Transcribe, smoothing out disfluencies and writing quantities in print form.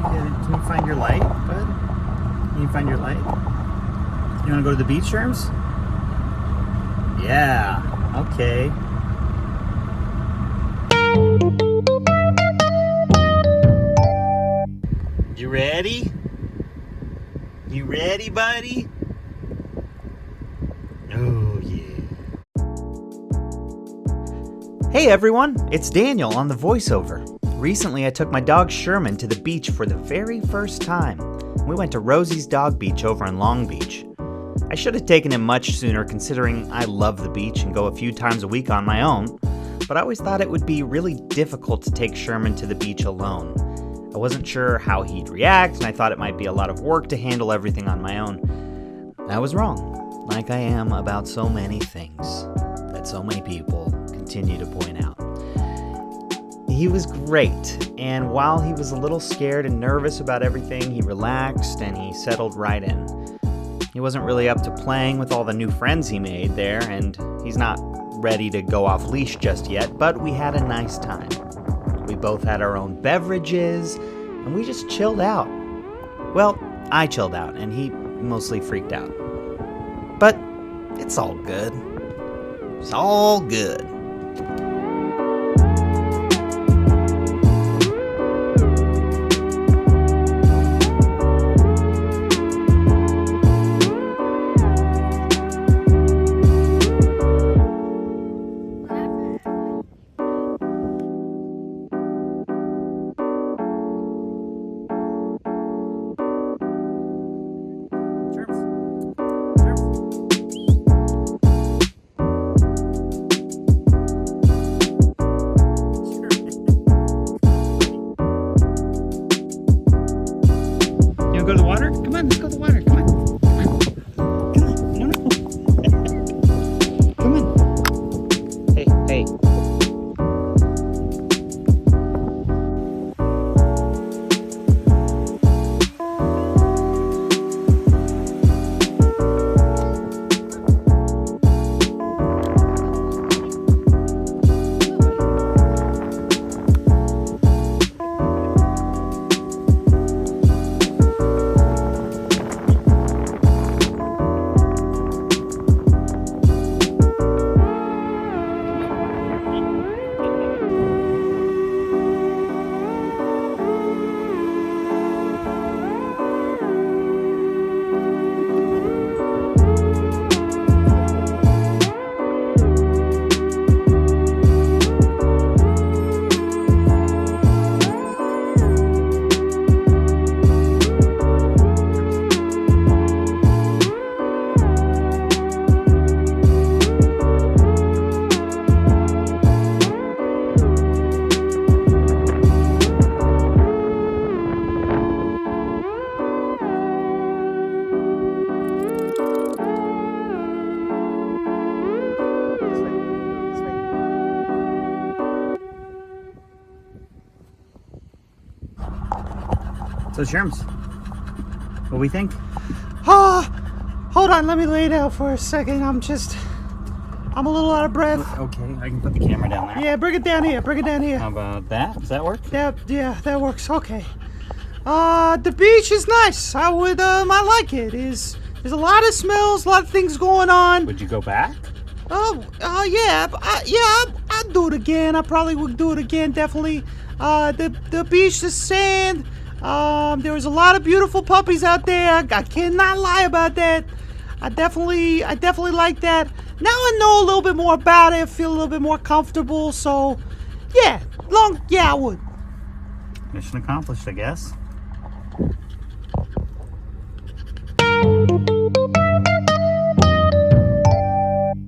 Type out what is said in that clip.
Can you find your light, bud? Can you find your light? You want to go to the beach, Sherms? Yeah. Okay. You ready? You ready, buddy? Oh, yeah. Hey everyone, it's Daniel on the voiceover. Recently I took my dog Sherman to the beach for the very first time. We went to Rosie's Dog Beach over in Long Beach. I should have taken him much sooner considering I love the beach and go a few times a week on my own, but I always thought it would be really difficult to take Sherman to the beach alone. I wasn't sure how he'd react, and I thought it might be a lot of work to handle everything on my own. I was wrong, like I am about so many things that so many people continue to point out. He was great, and while he was a little scared and nervous about everything, he relaxed and he settled right in. He wasn't really up to playing with all the new friends he made there, and he's not ready to go off leash just yet, but we had a nice time. We both had our own beverages, and we just chilled out. Well, I chilled out, and he mostly freaked out. But it's all good. It's all good. Go to the water? Come on, let's go to the water. Come on. Come on. Come on. No, no. Come on. Hey, hey. So, Sherms, what do we think? Hold on, let me lay down for a second. I'm a little out of breath. Okay, I can put the camera down there. Yeah, bring it down here, How about that? Does that work? Yeah, that works, okay. The beach is nice. I like it. There's a lot of smells, a lot of things going on. Would you go back? Yeah, I'd do it again. I probably would do it again, definitely. The beach, the sand, there was a lot of beautiful puppies out there. I cannot lie about that. I definitely like that. Now I know a little bit more about it. I feel a little bit more comfortable. So, yeah, I would. Mission accomplished, I guess.